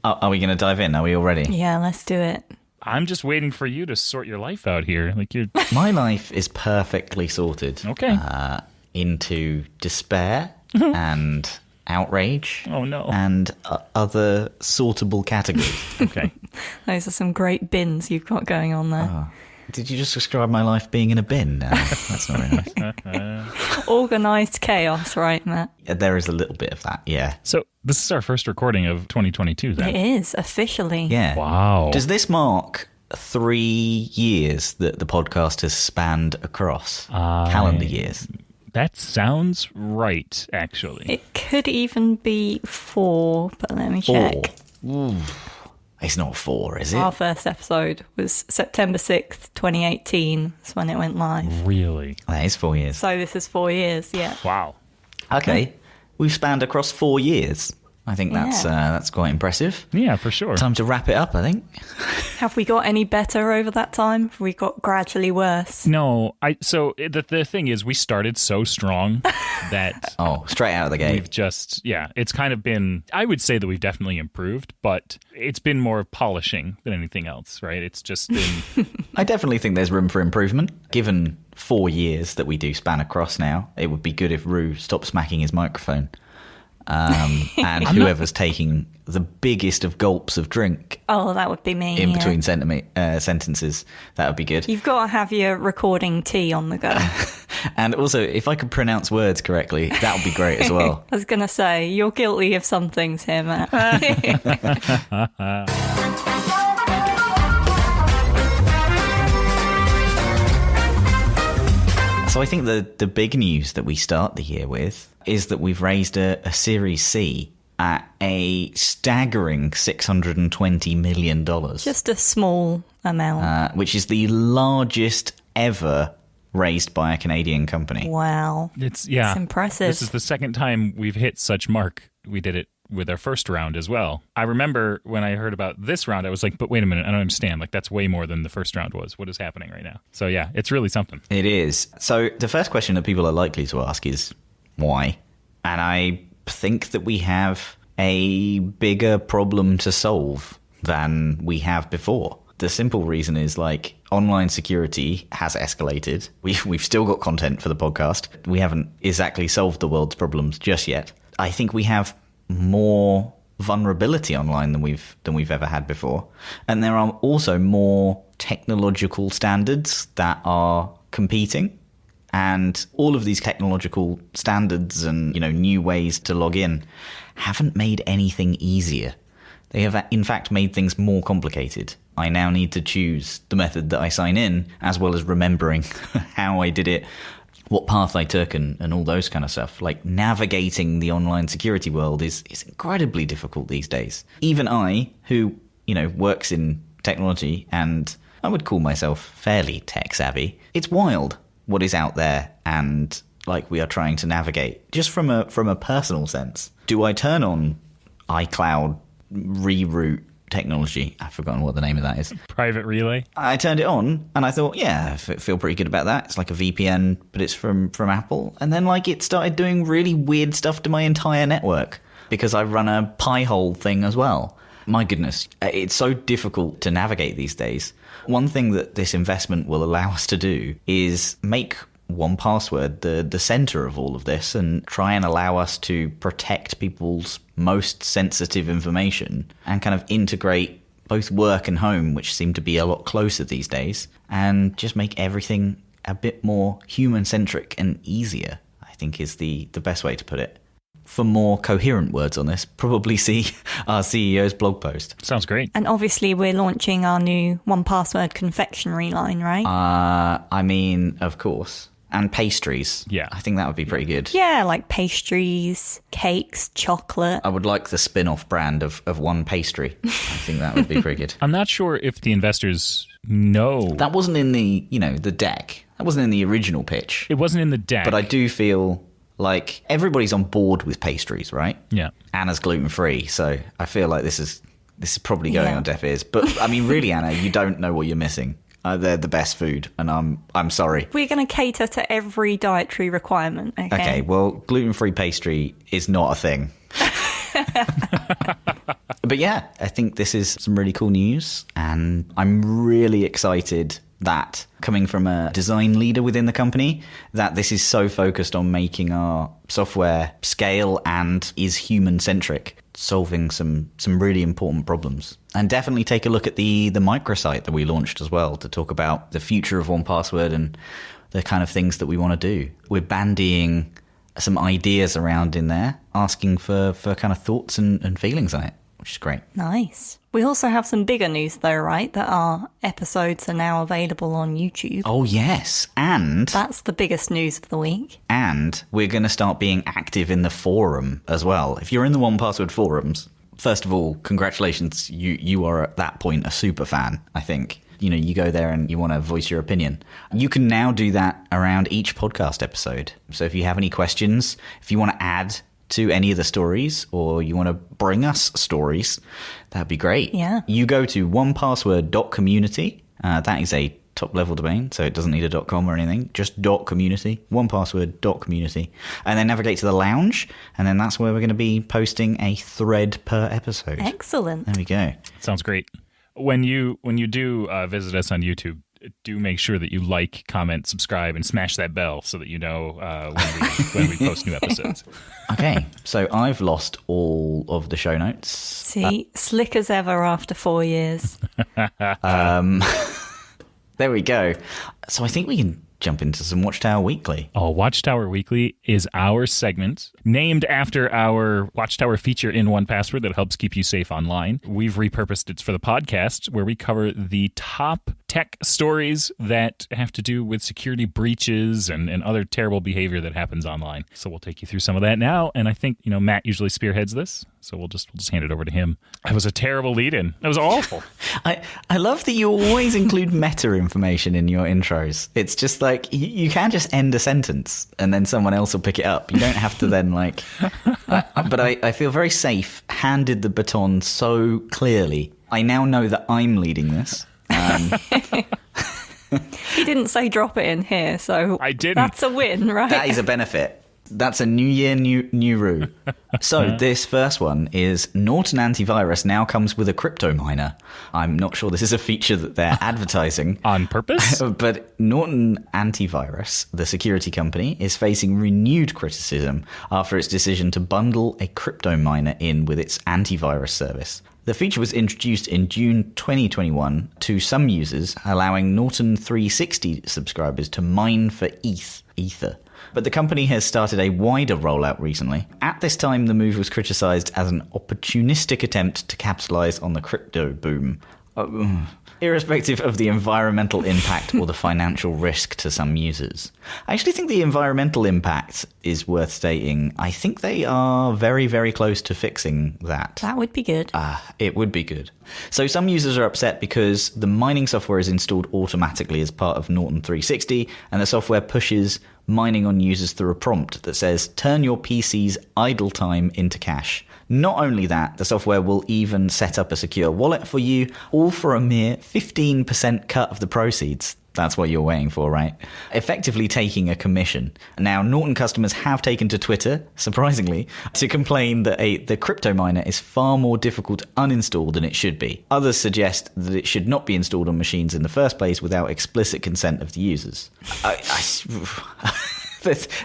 Are we going to dive in? Are we all ready? Yeah, let's do it. I'm just waiting for you to sort your life out here. Like you're My life is perfectly sorted. Okay. Into despair and outrage. Oh, no. And other sortable categories. Okay. Those are some great bins you've got going on there. Did you just describe my life being in a bin? That's not very nice. Organised chaos, right, Matt? There is a little bit of that, yeah. So this is our first recording of 2022 then. It is, officially. Yeah. Wow. Does this mark 3 years that the podcast has spanned across? Calendar years. That sounds right, actually. It could even be 4, but let me check. Ooh. It's not 4, is it? Our first episode was September 6th, 2018. That's when it went live. Really? That is 4 years. So this is 4 years, yeah. Wow. Okay. We've spanned across 4 years. I think that's quite impressive. Yeah, for sure. Time to wrap it up, I think. Have we got any better over that time? Have we got gradually worse? No, the thing is, we started so strong that Straight out of the gate. we've just, it's kind of been, I would say that we've definitely improved, but it's been more polishing than anything else, right? It's just been... I definitely think there's room for improvement. Given 4 years that we do span across now, it would be good if Rue stopped smacking his microphone. And whoever's taking the biggest of gulps of drink That would be me. in between sentences, that would be good. You've got to have your recording tea on the go. And also, if I could pronounce words correctly, that would be great as well. I was going to say, you're guilty of some things here, Matt. So I think the big news that we start the year with is that we've raised a Series C at a staggering $620 million. Just a small amount. Which is the largest ever raised by a Canadian company. Wow. It's impressive. This is the second time we've hit such mark. We did it with our first round as well. I remember when I heard about this round, I was like, but wait a minute, I don't understand. Like, that's way more than the first round was. What is happening right now? So yeah, it's really something. It is. So the first question that people are likely to ask is, why? And I think that we have a bigger problem to solve than we have before. The simple reason is, like, online security has escalated. We've still got content for the podcast. We haven't exactly solved the world's problems just yet. I think we have more vulnerability online than we've ever had before. And there are also more technological standards that are competing. And all of these technological standards and, new ways to log in haven't made anything easier. They have, in fact, made things more complicated. I now need to choose the method that I sign in, as well as remembering how I did it, what path I took, and all those kind of stuff. Like, navigating the online security world is incredibly difficult these days. Even I, who, works in technology, and I would call myself fairly tech savvy, it's wild what is out there and, like, we are trying to navigate. Just from a personal sense, do I turn on iCloud reroute technology? I've forgotten what the name of that is. Private relay? I turned it on and I thought, yeah, I feel pretty good about that. It's like a VPN, but it's from Apple. And then, like, it started doing really weird stuff to my entire network because I run a Pi-hole thing as well. My goodness, it's so difficult to navigate these days. One thing that this investment will allow us to do is make 1Password the center of all of this and try and allow us to protect people's most sensitive information and kind of integrate both work and home, which seem to be a lot closer these days, and just make everything a bit more human-centric and easier, I think is the best way to put it. For more coherent words on this, probably see our CEO's blog post. Sounds great. And obviously we're launching our new 1Password confectionery line, right? I mean, of course. And pastries. Yeah. I think that would be pretty good. Yeah, like pastries, cakes, chocolate. I would like the spin-off brand of one pastry. I think that would be pretty good. I'm not sure if the investors know. That wasn't in the, the deck. That wasn't in the original pitch. It wasn't in the deck. But I do feel like everybody's on board with pastries, right? Yeah. Anna's gluten-free, so I feel like this is probably going on deaf ears. But, I mean, really, Anna, you don't know what you're missing. They're the best food, and I'm sorry. We're going to cater to every dietary requirement, okay? Okay, well, gluten-free pastry is not a thing. But yeah, I think this is some really cool news, and I'm really excited that, coming from a design leader within the company, that this is so focused on making our software scale and is human-centric, solving some really important problems. And definitely take a look at the microsite that we launched as well, to talk about the future of 1Password and the kind of things that we want to do. We're bandying some ideas around in there, asking for kind of thoughts and feelings on it, which is great. Nice. We also have some bigger news though, right? That our episodes are now available on YouTube. Oh, yes. And That's the biggest news of the week. And we're going to start being active in the forum as well. If you're in the 1Password forums, first of all, congratulations. You are at that point a super fan, I think. You know, you go there and you want to voice your opinion. You can now do that around each podcast episode. So if you have any questions, if you want to add to any of the stories, or you want to bring us stories, that'd be great. Yeah. You go to onepassword.community. That is a top-level domain, so it doesn't need a .com or anything. Just .community, onepassword.community. And then navigate to the lounge, and then that's where we're going to be posting a thread per episode. Excellent. There we go. Sounds great. When you do visit us on YouTube, do make sure that you like, comment, subscribe, and smash that bell so that you know when we post new episodes. Okay, so I've lost all of the show notes. See, slick as ever after 4 years. There we go. So I think we can jump into some Watchtower Weekly. Oh, Watchtower Weekly is our segment named after our Watchtower feature in 1Password that helps keep you safe online. We've repurposed it for the podcast, where we cover the top tech stories that have to do with security breaches and other terrible behavior that happens online. So we'll take you through some of that now. And I think, Matt usually spearheads this, so we'll just hand it over to him. That was a terrible lead-in. That was awful. I love that you always include meta information in your intros. It's just like, you can just end a sentence and then someone else will pick it up. You don't have to then but I feel very safe, handed the baton so clearly. I now know that I'm leading this. He didn't say drop it in here, so I didn't. That's a win, right? That is a benefit. That's a new year, new rue. So this first one is Norton Antivirus now comes with a crypto miner. I'm not sure this is a feature that they're advertising. On purpose? But Norton Antivirus, the security company, is facing renewed criticism after its decision to bundle a crypto miner in with its antivirus service. The feature was introduced in June 2021 to some users, allowing Norton 360 subscribers to mine for Ether. But the company has started a wider rollout recently. At this time, the move was criticized as an opportunistic attempt to capitalize on the crypto boom. Irrespective of the environmental impact or the financial risk to some users. I actually think the environmental impact is worth stating. I think they are very, very close to fixing that. That would be good. It would be good. So some users are upset because the mining software is installed automatically as part of Norton 360, and the software pushes mining on users through a prompt that says, turn your PC's idle time into cash. Not only that, the software will even set up a secure wallet for you, all for a mere 15% cut of the proceeds. That's what you're waiting for, right? Effectively taking a commission. Now, Norton customers have taken to Twitter, surprisingly, to complain that the crypto miner is far more difficult to uninstall than it should be. Others suggest that it should not be installed on machines in the first place without explicit consent of the users.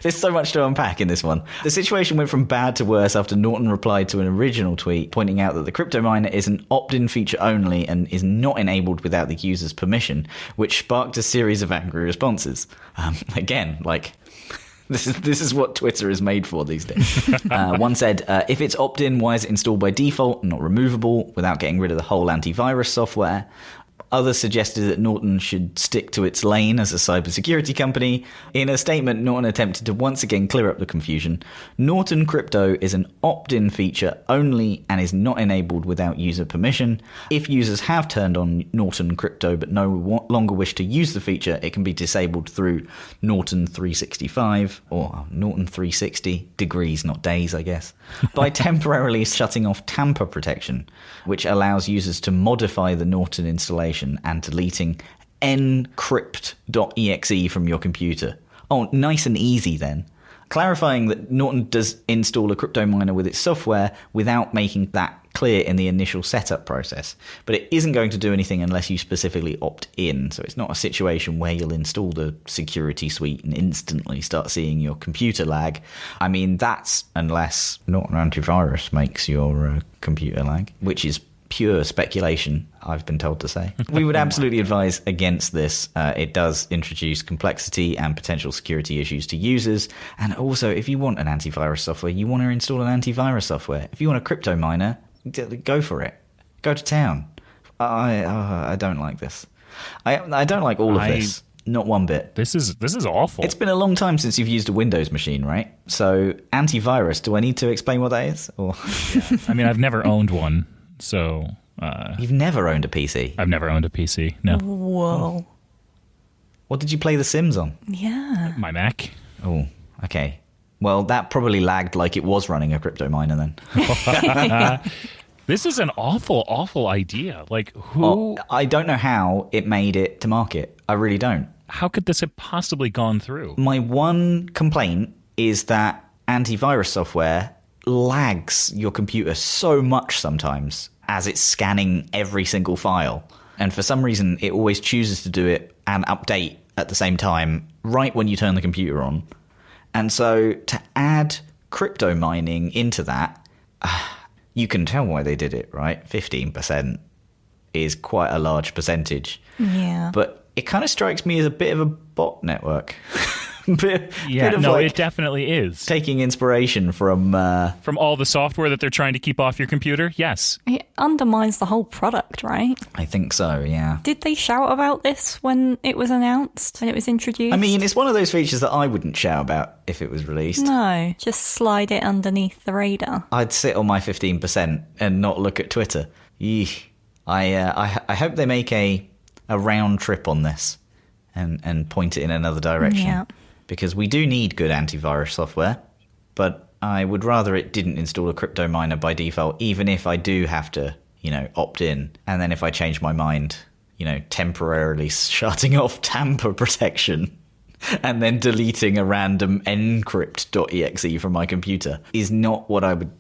There's so much to unpack in this one. The situation went from bad to worse after Norton replied to an original tweet pointing out that the crypto miner is an opt-in feature only and is not enabled without the user's permission, which sparked a series of angry responses. This is what Twitter is made for these days. One said, if it's opt-in, why is it installed by default and not removable without getting rid of the whole antivirus software? Others suggested that Norton should stick to its lane as a cybersecurity company. In a statement, Norton attempted to once again clear up the confusion. Norton Crypto is an opt-in feature only and is not enabled without user permission. If users have turned on Norton Crypto but no longer wish to use the feature, it can be disabled through Norton 365, or Norton 360, degrees, not days, I guess, by temporarily shutting off tamper protection, which allows users to modify the Norton installation and deleting encrypt.exe from your computer. Oh, nice and easy then. clarifying that Norton does install a crypto miner with its software without making that clear in the initial setup process. But it isn't going to do anything unless you specifically opt in. So it's not a situation where you'll install the security suite and instantly start seeing your computer lag. I mean, that's unless Norton Antivirus makes your computer lag, which is pure speculation, I've been told to say. We would absolutely advise against this. It does introduce complexity and potential security issues to users. And also, if you want an antivirus software, you want to install an antivirus software. If you want a crypto miner, go for it. Go to town. I don't like this. I don't like all of this. Not one bit. This is awful. It's been a long time since you've used a Windows machine, right? So antivirus, do I need to explain what that is? Or Yeah. I mean, I've never owned one. So you've never owned a PC? I've never owned a PC. No. Whoa. What did you play The Sims on? Yeah. My Mac. Oh, okay. Well, that probably lagged like it was running a crypto miner then. This is an awful, awful idea. Like, who? I don't know how it made it to market. I really don't. How could this have possibly gone through? My one complaint is that antivirus software lags your computer so much sometimes as it's scanning every single file. And for some reason, it always chooses to do it and update at the same time, right when you turn the computer on. And so to add crypto mining into that, you can tell why they did it, right? 15% is quite a large percentage. Yeah. But it kind of strikes me as a bit of a bot network. It definitely is. Taking inspiration from all the software that they're trying to keep off your computer. Yes. It undermines the whole product, right? I think so, yeah. Did they shout about this when it was announced, when it was introduced? I mean, it's one of those features that I wouldn't shout about if it was released. No, just slide it underneath the radar. I'd sit on my 15% and not look at Twitter. Yeesh. I hope they make a round trip on this and point it in another direction. Yeah. Because we do need good antivirus software, but I would rather it didn't install a crypto miner by default, even if I do have to, opt in. And then if I change my mind, temporarily shutting off tamper protection and then deleting a random encrypt.exe from my computer is not what I would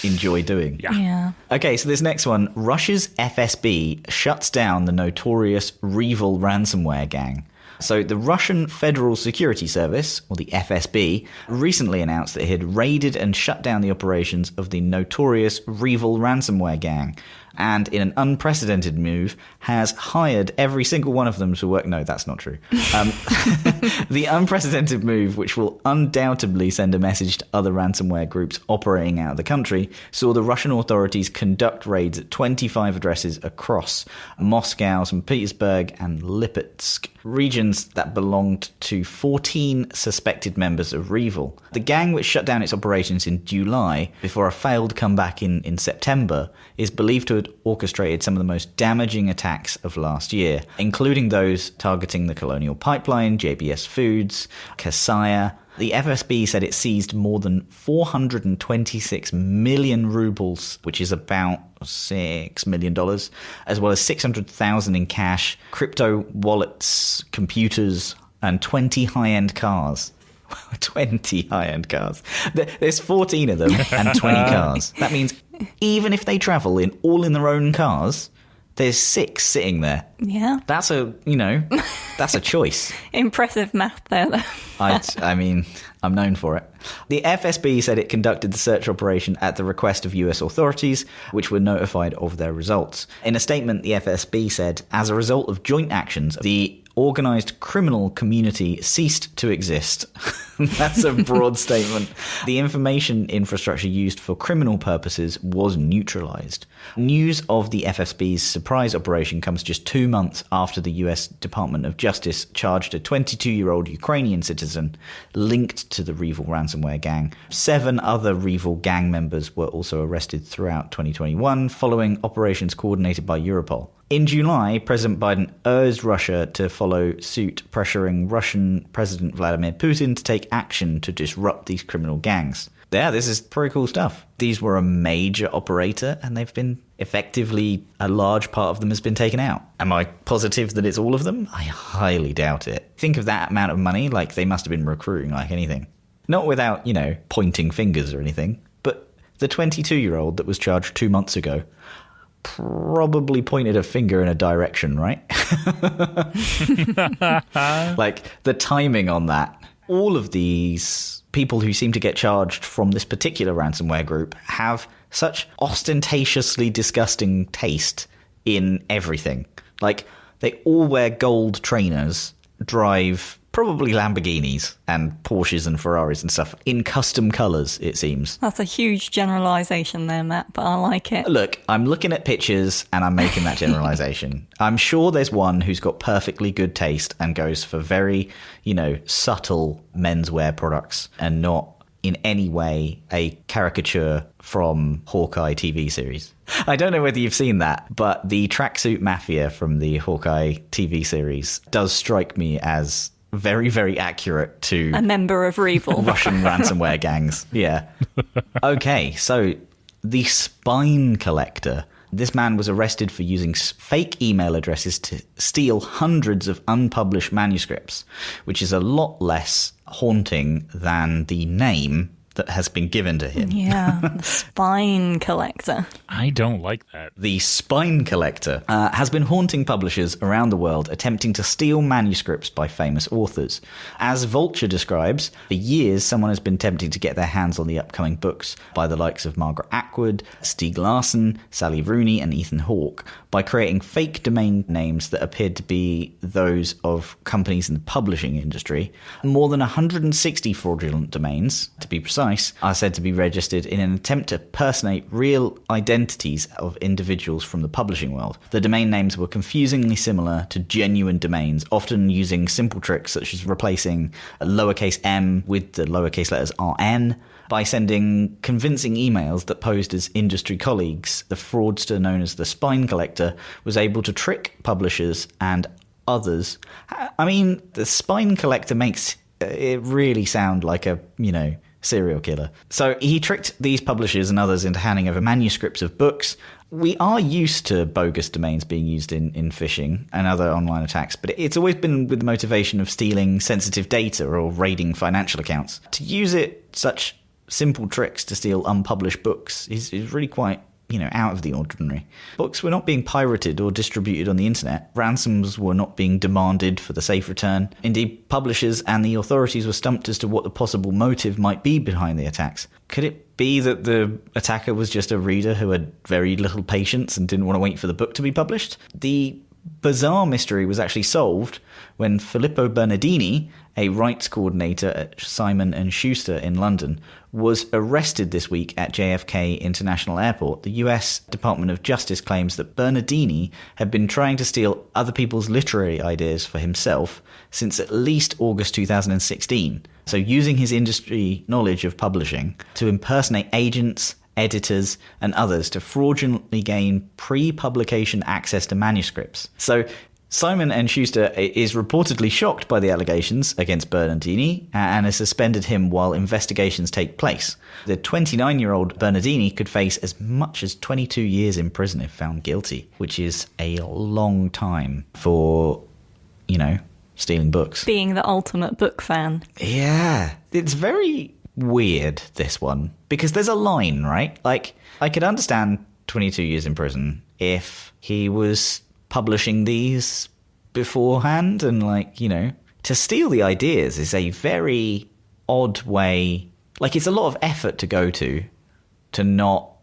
enjoy doing. Yeah. Okay, so this next one, Russia's FSB shuts down the notorious REvil ransomware gang. So the Russian Federal Security Service, or the FSB, recently announced that it had raided and shut down the operations of the notorious REvil ransomware gang, and in an unprecedented move, has hired every single one of them to work. No, that's not true. The unprecedented move, which will undoubtedly send a message to other ransomware groups operating out of the country, saw the Russian authorities conduct raids at 25 addresses across Moscow, St. Petersburg, and Lipetsk, regions that belonged to 14 suspected members of REvil. The gang, which shut down its operations in July before a failed comeback in September, is believed to have orchestrated some of the most damaging attacks of last year, including those targeting the Colonial Pipeline, JBS Foods, Kasaya. The FSB said it seized more than 426 million rubles, which is about $6 million, as well as 600,000 in cash, crypto wallets, computers, and 20 high-end cars. 20 high-end cars. There's 14 of them and 20 cars. That means even if they travel all in their own cars, there's 6 sitting there. Yeah. That's that's a choice. Impressive math there, though. I mean, I'm known for it. The FSB said it conducted the search operation at the request of US authorities, which were notified of their results. In a statement, the FSB said, as a result of joint actions, the organised criminal community ceased to exist. That's a broad statement. The information infrastructure used for criminal purposes was neutralised. News of the FSB's surprise operation comes just 2 months after the US Department of Justice charged a 22-year-old Ukrainian citizen linked to the REvil ransomware gang. 7 other REvil gang members were also arrested throughout 2021 following operations coordinated by Europol. In July, President Biden urged Russia to follow suit, pressuring Russian President Vladimir Putin to take action to disrupt these criminal gangs. Yeah, this is pretty cool stuff. These were a major operator, and they've been effectively, a large part of them has been taken out. Am I positive that it's all of them? I highly doubt it. Think of that amount of money, like they must have been recruiting like anything. Not without, pointing fingers or anything. But the 22-year-old that was charged 2 months ago probably pointed a finger in a direction, right? Like, the timing on that. All of these people who seem to get charged from this particular ransomware group have such ostentatiously disgusting taste in everything. Like, they all wear gold trainers, drive probably Lamborghinis and Porsches and Ferraris and stuff in custom colours, it seems. That's a huge generalisation there, Matt, but I like it. Look, I'm looking at pictures and I'm making that generalisation. I'm sure there's one who's got perfectly good taste and goes for very, subtle menswear products and not in any way a caricature from Hawkeye TV series. I don't know whether you've seen that, but the tracksuit mafia from the Hawkeye TV series does strike me as very, very accurate to a member of REvil. Russian ransomware gangs. Yeah. Okay, so the spine collector. This man was arrested for using fake email addresses to steal hundreds of unpublished manuscripts, which is a lot less haunting than the name that has been given to him. Yeah, the spine collector. I don't like that. The spine collector has been haunting publishers around the world, attempting to steal manuscripts by famous authors. As Vulture describes, for years someone has been attempting to get their hands on the upcoming books by the likes of Margaret Atwood, Stieg Larsson, Sally Rooney and Ethan Hawke by creating fake domain names that appeared to be those of companies in the publishing industry. More than 160 fraudulent domains, to be precise, are said to be registered in an attempt to personate real identities of individuals from the publishing world. The domain names were confusingly similar to genuine domains, often using simple tricks such as replacing a lowercase m with the lowercase letters rn. By sending convincing emails that posed as industry colleagues, the fraudster known as the spine collector was able to trick publishers and others. I mean, the spine collector makes it really sound like a, serial killer. So he tricked these publishers and others into handing over manuscripts of books. We are used to bogus domains being used in phishing and other online attacks, but it's always been with the motivation of stealing sensitive data or raiding financial accounts. To use such simple tricks to steal unpublished books is really quite, out of the ordinary. Books were not being pirated or distributed on the internet. Ransoms were not being demanded for the safe return. Indeed, publishers and the authorities were stumped as to what the possible motive might be behind the attacks. Could it be that the attacker was just a reader who had very little patience and didn't want to wait for the book to be published? The bizarre mystery was actually solved when Filippo Bernardini, a rights coordinator at Simon & Schuster in London, was arrested this week at JFK International Airport. The US Department of Justice claims that Bernardini had been trying to steal other people's literary ideas for himself since at least August 2016. So using his industry knowledge of publishing to impersonate agents, editors, and others to fraudulently gain pre-publication access to manuscripts. So Simon & Schuster is reportedly shocked by the allegations against Bernardini and has suspended him while investigations take place. The 29-year-old Bernardini could face as much as 22 years in prison if found guilty, which is a long time for, stealing books. Being the ultimate book fan. Yeah. It's very weird, this one, because there's a line, right? Like, I could understand 22 years in prison if he was publishing these beforehand and to steal the ideas is a very odd way. Like, it's a lot of effort to go to not,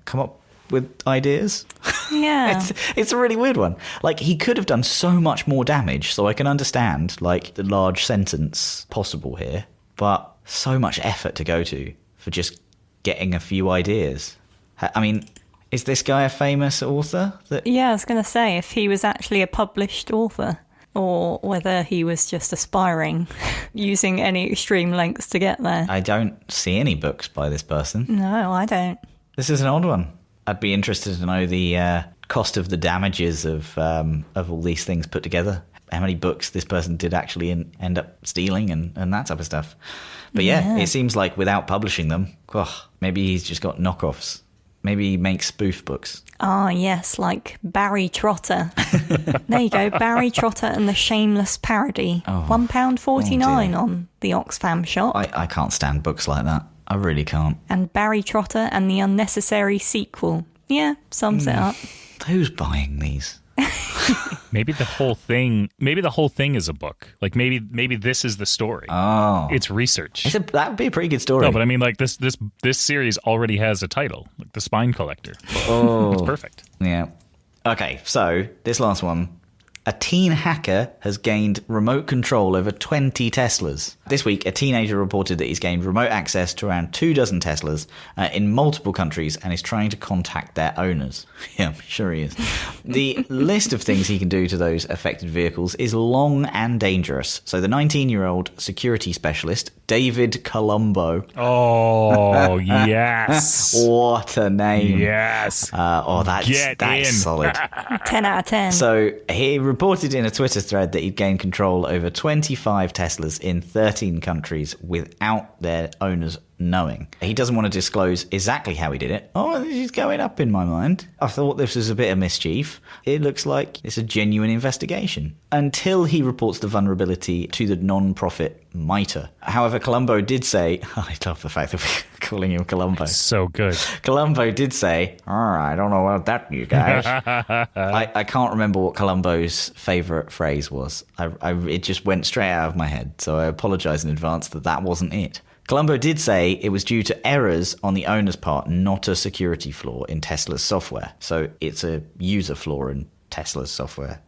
come up with ideas. Yeah. It's a really weird one. Like, he could have done so much more damage, so I can understand the large sentence possible here, but so much effort to go to for just getting a few ideas. I mean, is this guy a famous author? Yeah, I was going to say, if he was actually a published author, or whether he was just aspiring, using any extreme lengths to get there. I don't see any books by this person. No, I don't. This is an odd one. I'd be interested to know the cost of the damages of all these things put together. How many books this person did actually end up stealing and that type of stuff. But yeah, it seems like without publishing them, maybe he's just got knockoffs. Maybe he makes spoof books. Ah, yes, like Barry Trotter. There you go. Barry Trotter and the Shameless Parody. £1.49 on the Oxfam shop. I can't stand books like that. I really can't. And Barry Trotter and the Unnecessary Sequel. Yeah, sums it up. Who's buying these? Maybe the whole thing is a book. Like maybe this is the story. Oh. It's research. That would be a pretty good story. No, but I mean, like this series already has a title, like The Spine Collector. Oh. It's perfect. Yeah. Okay, so this last one. A teen hacker has gained remote control over 20 Teslas. This week, a teenager reported that he's gained remote access to around 24 Teslas in multiple countries and is trying to contact their owners. Yeah, I'm sure he is. The list of things he can do to those affected vehicles is long and dangerous. So the 19-year-old security specialist, David Colombo. Oh, yes. What a name. Yes. That's solid. 10 out of 10. So he reported in a Twitter thread that he'd gained control over 25 Teslas in 13 countries without their owners knowing. He doesn't want to disclose exactly how he did it. Oh, this is going up in my mind. I thought this was a bit of mischief. It looks like it's a genuine investigation. Until he reports the vulnerability to the non-profit MITRE. However, Colombo did say, I love the fact that we're calling him Colombo. So good. Colombo did say, I don't know about that, you guys. I can't remember what Colombo's favourite phrase was. It just went straight out of my head, so I apologise in advance that wasn't it. Colombo did say it was due to errors on the owner's part, not a security flaw in Tesla's software. So it's a user flaw in Tesla's software.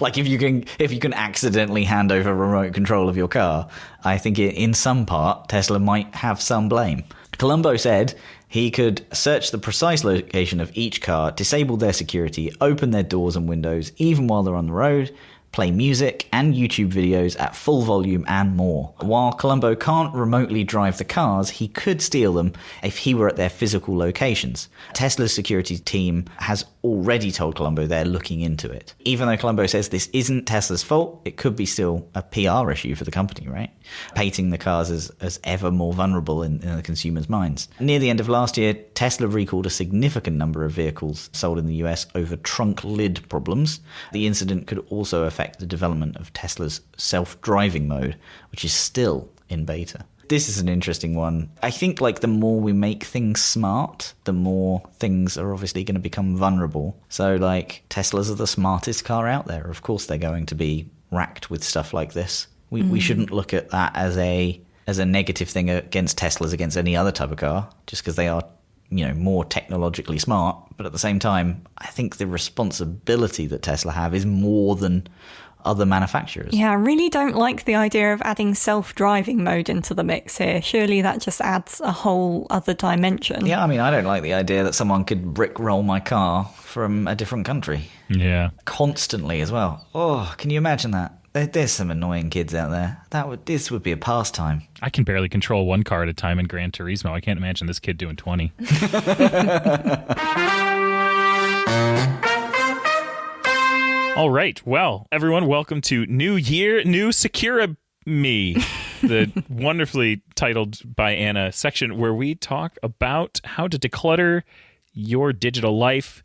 Like if you can accidentally hand over remote control of your car, I think in some part Tesla might have some blame. Colombo said he could search the precise location of each car, disable their security, open their doors and windows even while they're on the road, play music and YouTube videos at full volume and more. While Colombo can't remotely drive the cars, he could steal them if he were at their physical locations. Tesla's security team has already told Colombo they're looking into it. Even though Colombo says this isn't Tesla's fault, it could be still a PR issue for the company, right? Painting the cars as ever more vulnerable in the consumers' minds. Near the end of last year, Tesla recalled a significant number of vehicles sold in the US over trunk lid problems. The incident could also affect the development of Tesla's self-driving mode, which is still in beta. This is an interesting one. I think like the more we make things smart, the more things are obviously going to become vulnerable. So like Teslas are the smartest car out there. Of course they're going to be racked with stuff like this. We shouldn't look at that as a negative thing against Teslas, against any other type of car, just because they are, more technologically smart. But at the same time, I think the responsibility that Tesla have is more than other manufacturers. Yeah, I really don't like the idea of adding self-driving mode into the mix here. Surely that just adds a whole other dimension. Yeah, I mean, I don't like the idea that someone could brickroll my car from a different country. Yeah. Constantly as well. Oh, can you imagine that? There's some annoying kids out there. This would be a pastime. I can barely control one car at a time in Gran Turismo. I can't imagine this kid doing 20. All right. Well, everyone, welcome to New Year, New Securi-me, the wonderfully titled by Anna section where we talk about how to declutter your digital life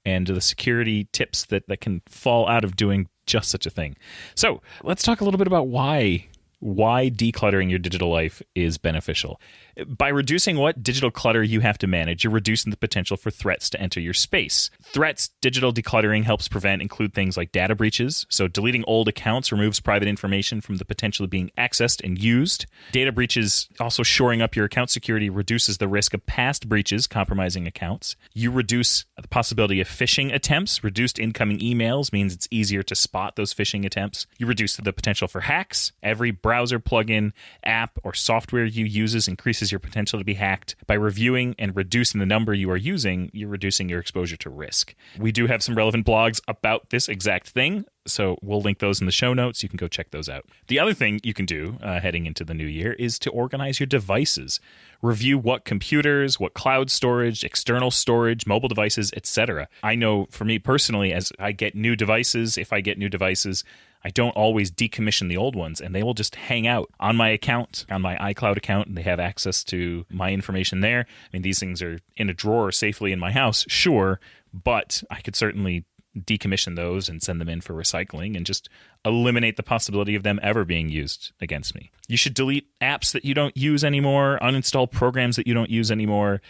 and the security tips that can fall out of doing just such a thing. So let's talk a little bit about why decluttering your digital life is beneficial. By reducing what digital clutter you have to manage, you're reducing the potential for threats to enter your space. Threats digital decluttering helps prevent include things like data breaches. So deleting old accounts removes private information from the potential of being accessed and used. Data breaches, also shoring up your account security, reduces the risk of past breaches compromising accounts. You reduce the possibility of phishing attempts. Reduced incoming emails means it's easier to spot those phishing attempts. You reduce the potential for hacks. Every browser plugin, app, or software you use increases your potential to be hacked. By reviewing and reducing the number you are using, you're reducing your exposure to risk. We do have some relevant blogs about this exact thing, so we'll link those in the show notes. You can go check those out. The other thing you can do heading into the new year is to organize your devices. Review what computers, what cloud storage, external storage, mobile devices, etc. I know for me personally, as I get new devices, if I get new devices, I don't always decommission the old ones, and they will just hang out on my account, on my iCloud account, and they have access to my information there. I mean, these things are in a drawer safely in my house, sure, but I could certainly decommission those and send them in for recycling and just eliminate the possibility of them ever being used against me. You should delete apps that you don't use anymore, uninstall programs that you don't use anymore.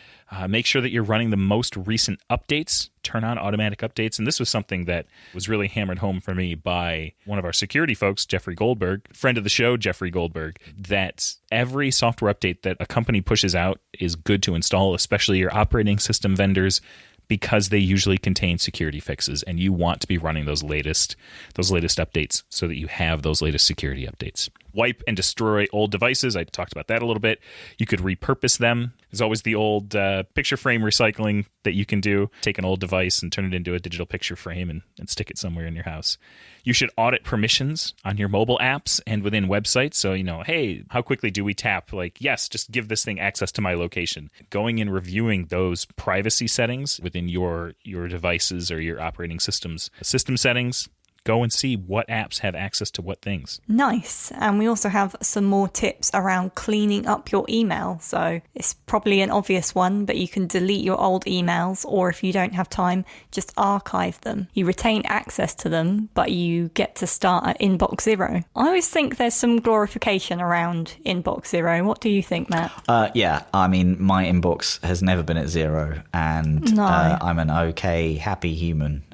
Make sure that you're running the most recent updates. Turn on automatic updates. And this was something that was really hammered home for me by one of our security folks, Jeffrey Goldberg, friend of the show, Jeffrey Goldberg, that every software update that a company pushes out is good to install, especially your operating system vendors, because they usually contain security fixes, and you want to be running those latest updates so that you have those latest security updates. Wipe and destroy old devices. I talked about that a little bit. You could repurpose them. There's always the old picture frame recycling that you can do. Take an old device and turn it into a digital picture frame and stick it somewhere in your house. You should audit permissions on your mobile apps and within websites. So, hey, how quickly do we tap? Yes, just give this thing access to my location. Going and reviewing those privacy settings within your devices or your operating system's system settings. Go and see what apps have access to what things. Nice. And we also have some more tips around cleaning up your email. So it's probably an obvious one, but you can delete your old emails, or if you don't have time, just archive them. You retain access to them, but you get to start at inbox zero. I always think there's some glorification around inbox zero. What do you think, Matt? Yeah, I mean, my inbox has never been at zero, and No. I'm an okay, happy human.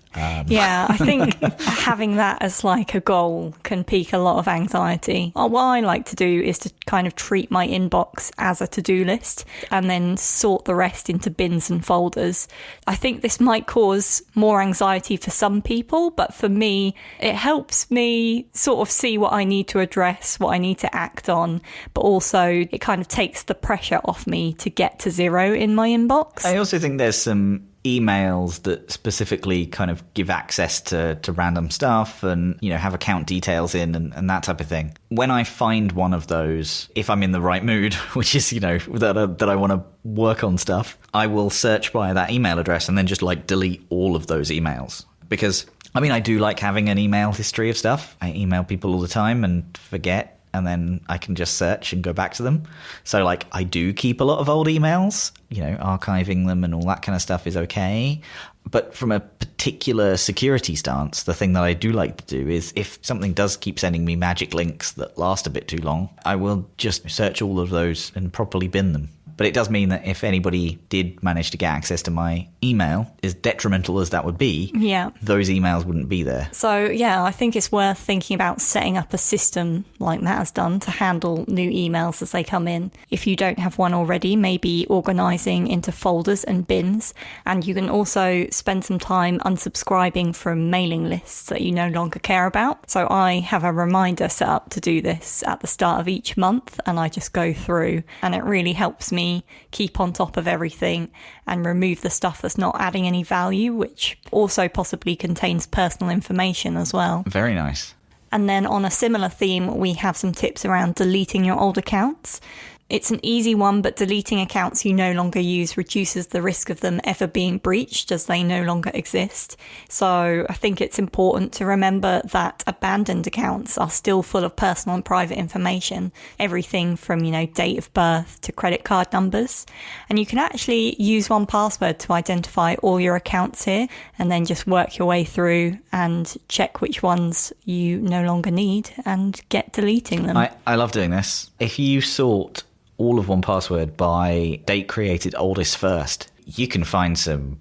Yeah, I think having that as a goal can pique a lot of anxiety. What I like to do is to kind of treat my inbox as a to-do list and then sort the rest into bins and folders. I think this might cause more anxiety for some people, but for me, it helps me sort of see what I need to address, what I need to act on, but also it kind of takes the pressure off me to get to zero in my inbox. I also think there's some emails that specifically kind of give access to random stuff and, have account details in and that type of thing. When I find one of those, if I'm in the right mood, which is, that I want to work on stuff, I will search by that email address and then just delete all of those emails. Because, I do like having an email history of stuff. I email people all the time and forget. And then I can just search and go back to them. So, I do keep a lot of old emails, archiving them and all that kind of stuff is okay. But from a particular security stance, the thing that I do like to do is if something does keep sending me magic links that last a bit too long, I will just search all of those and properly bin them. But it does mean that if anybody did manage to get access to my email, as detrimental as that would be, those emails wouldn't be there. So, I think it's worth thinking about setting up a system like Matt has done to handle new emails as they come in. If you don't have one already, maybe organising into folders and bins. And you can also spend some time unsubscribing from mailing lists that you no longer care about. So I have a reminder set up to do this at the start of each month, and I just go through, and it really helps me keep on top of everything and remove the stuff that's not adding any value, which also possibly contains personal information as well. Very nice. And then on a similar theme, we have some tips around deleting your old accounts. It's an easy one, but deleting accounts you no longer use reduces the risk of them ever being breached as they no longer exist. So I think it's important to remember that abandoned accounts are still full of personal and private information, everything from, date of birth to credit card numbers. And you can actually use 1Password to identify all your accounts here and then just work your way through and check which ones you no longer need and get deleting them. I love doing this. If you sort all of 1Password by date created oldest first, you can find some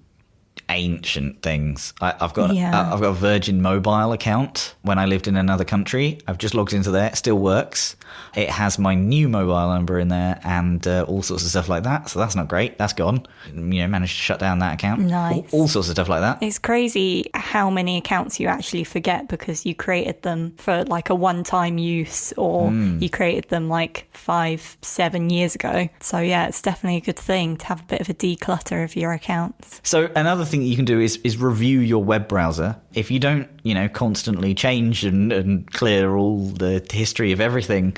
ancient things. I've got a Virgin Mobile account when I lived in another country. I've just logged into there. It still works. It has my new mobile number in there and all sorts of stuff like that. So that's not great. That's gone. Managed to shut down that account. Nice. All sorts of stuff like that. It's crazy how many accounts you actually forget because you created them for a one-time use, or you created them 5-7 years ago. So it's definitely a good thing to have a bit of a declutter of your accounts. So another thing that you can do is review your web browser. If you don't, constantly change and clear all the history of everything,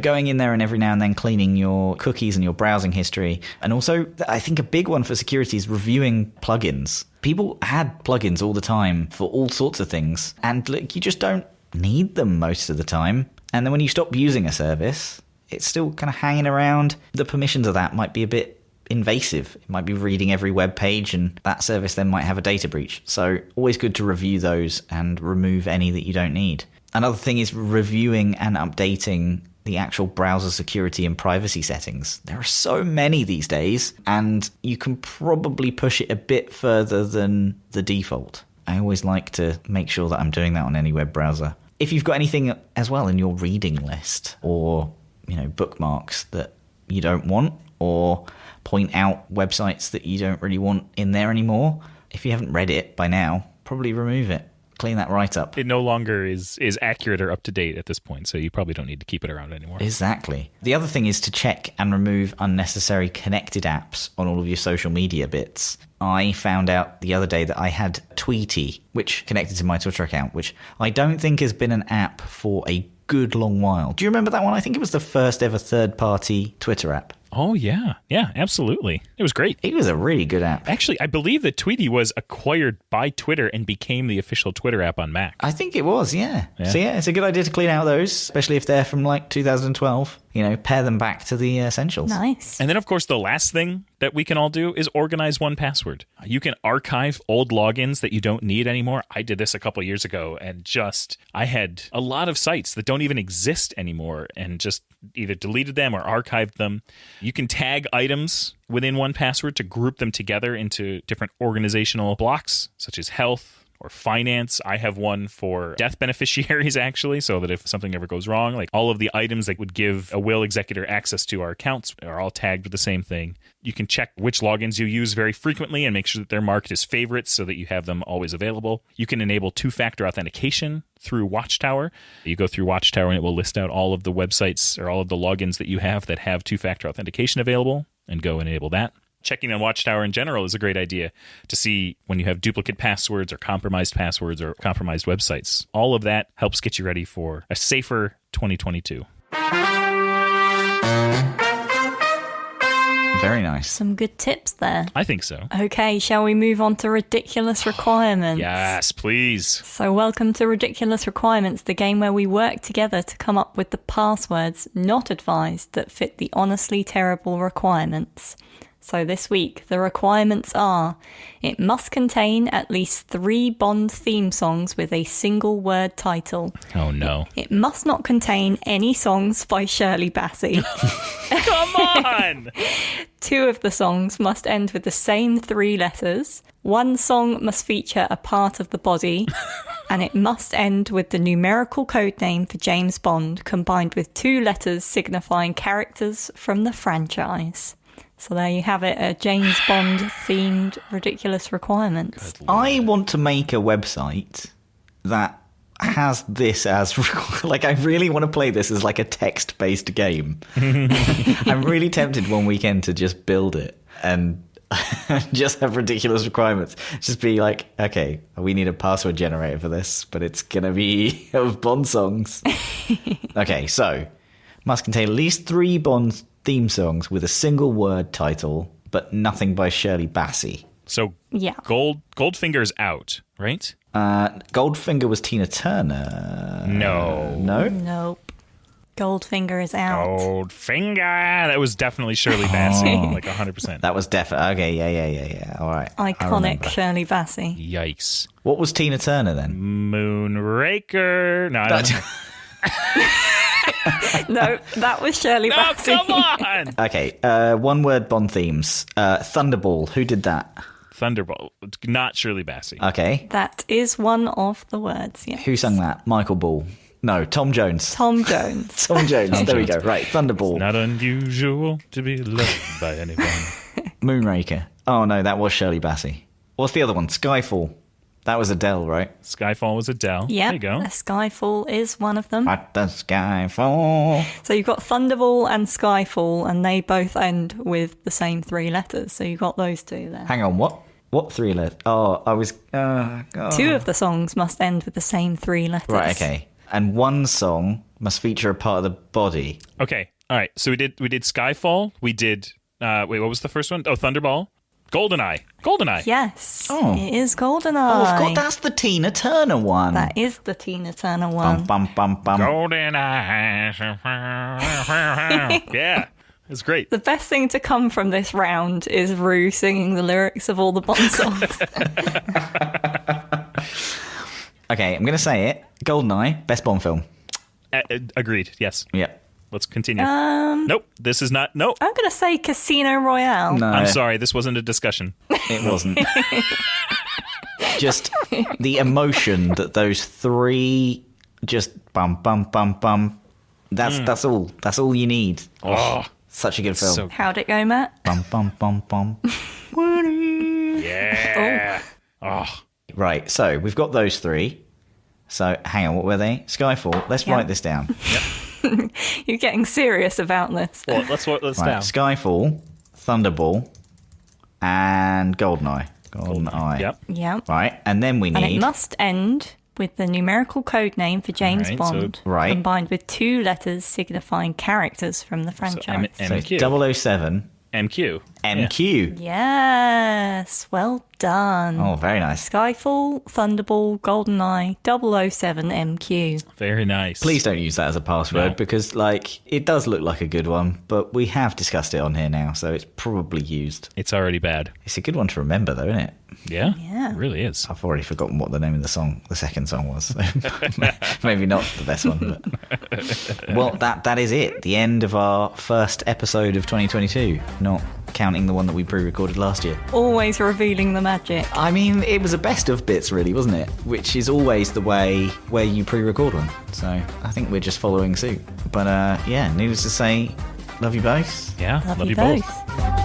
going in there and every now and then cleaning your cookies and your browsing history. And also, I think a big one for security is reviewing plugins. People add plugins all the time for all sorts of things, and you just don't need them most of the time. And then when you stop using a service, it's still kind of hanging around. The permissions of that might be a bit invasive. It might be reading every web page, and that service then might have a data breach. So always good to review those and remove any that you don't need. Another thing is reviewing and updating the actual browser security and privacy settings. There are so many these days, and you can probably push it a bit further than the default. I always like to make sure that I'm doing that on any web browser. If you've got anything as well in your reading list, or bookmarks that you don't want, or point out websites that you don't really want in there anymore, if you haven't read it by now, probably remove it. Clean that right up. It no longer is accurate or up to date at this point, so you probably don't need to keep it around anymore. Exactly. The other thing is to check and remove unnecessary connected apps on all of your social media bits. I found out the other day that I had Tweety, which connected to my Twitter account, which I don't think has been an app for a good long while. Do you remember that one? I think it was the first ever third-party Twitter app. Oh, yeah. Yeah, absolutely. It was great. It was a really good app. Actually, I believe that Tweety was acquired by Twitter and became the official Twitter app on Mac. I think it was, yeah. So yeah, it's a good idea to clean out those, especially if they're from like 2012. Pair them back to the essentials. Nice. And then, of course, the last thing that we can all do is organize 1Password. You can archive old logins that you don't need anymore. I did this a couple years ago, and I had a lot of sites that don't even exist anymore, and just either deleted them or archived them. You can tag items within 1Password to group them together into different organizational blocks, such as health or finance. I have one for death beneficiaries, actually, so that if something ever goes wrong, like all of the items that would give a will executor access to our accounts are all tagged with the same thing. You can check which logins you use very frequently and make sure that they're marked as favorites so that you have them always available. You can enable two-factor authentication through Watchtower. You go through Watchtower and it will list out all of the websites or all of the logins that you have that have two-factor authentication available, and go enable that. Checking on Watchtower in general is a great idea to see when you have duplicate passwords or compromised websites. All of that helps get you ready for a safer 2022. Very nice. Some good tips there. I think so. Okay, shall we move on to ridiculous requirements? Yes, please. So welcome to Ridiculous Requirements, the game where we work together to come up with the passwords not advised that fit the honestly terrible requirements. So this week, the requirements are: it must contain at least 3 Bond theme songs with a single word title. Oh no. It must not contain any songs by Shirley Bassey. Come on! 2 of the songs must end with the same 3 letters. 1 song must feature a part of the body. And it must end with the numerical code name for James Bond combined with 2 letters signifying characters from the franchise. So there you have it, a James Bond themed ridiculous requirements. I want to make a website that has this as like, I really want to play this as like a text-based game. I'm really tempted one weekend to just build it and just have ridiculous requirements. Just be like, okay, we need a password generator for this, but it's gonna be of Bond songs. Okay, so must contain at least 3 Bond theme songs with a single word title, but nothing by Shirley Bassey. So yeah, Goldfinger's out, right? Goldfinger was Tina Turner. No. Nope. Goldfinger is out. Goldfinger. That was definitely Shirley Bassey, like 100%. That was definitely okay. Yeah. All right. Iconic Shirley Bassey. Yikes. What was Tina Turner then? Moonraker. No, I don't know. No, that was Shirley Bassey. No, come on! Okay, 1 word Bond themes. Thunderball, who did that? Thunderball, not Shirley Bassey. Okay. That is one of the words, yeah. Who sang that? Michael Ball. No, Tom Jones. Tom Jones. Tom Jones, there we go. Right, Thunderball. It's not unusual to be loved by anyone. Moonraker. Oh no, that was Shirley Bassey. What's the other one? Skyfall. That was Adele, right? Skyfall was Adele. Yeah, there you go. Skyfall is one of them. At the Skyfall. So you've got Thunderball and Skyfall, and they both end with the same 3 letters. So you've got those 2 there. Hang on, what? What 3 letters? Oh, I was... 2 of the songs must end with the same 3 letters. Right, okay. And 1 song must feature a part of the body. Okay, all right. So we did Skyfall. We did... wait, what was the first one? Oh, Thunderball. GoldenEye. Yes. Oh. It is GoldenEye. Oh, of course, that's the Tina Turner one. That is the Tina Turner one. Bum. GoldenEye. Yeah. It's great. The best thing to come from this round is Rue singing the lyrics of all the Bond songs. Okay, I'm going to say it. GoldenEye, best Bond film. Agreed. Yes. Yeah. Let's continue. Nope. This is not. Nope. I'm going to say Casino Royale. No, I'm sorry. This wasn't a discussion. it wasn't. Just the emotion that those three just bum, bum, bum, bum. That's all. That's all you need. Oh, Such a good film. so How'd it go, Matt? Bum, bum, bum, bum. yeah. Oh. Right, so we've got those three. So hang on, what were they? Skyfall. Let's write this down. You're getting serious about this. Well, let's Right, down. Skyfall, Thunderball, and GoldenEye. GoldenEye. Yep. Yeah. Right, and then we And it need... must end with the numerical code name for James Alright, so- Bond, Right. combined with 2 letters signifying characters from the franchise. So MQ. 007, MQ. MQ. Yes, well done. Oh, very nice. Skyfall, Thunderball, GoldenEye, 007 MQ. Very nice. Please don't use that as a password No. because, like, it does look like a good one, but we have discussed it on here now, so it's probably used. It's already bad. It's a good one to remember, though, isn't it? Yeah. Yeah. It really is. I've already forgotten what the name of the second song was. So maybe not the best one. But... Well, that is it. The end of our first episode of 2022, not counting the one that we pre-recorded last year. Always revealing the magic. I mean, it was a best of bits, really, wasn't it? Which is always the way where you pre-record one. So I think we're just following suit. But yeah, needless to say, love you both. Yeah. Love Love you you both. both.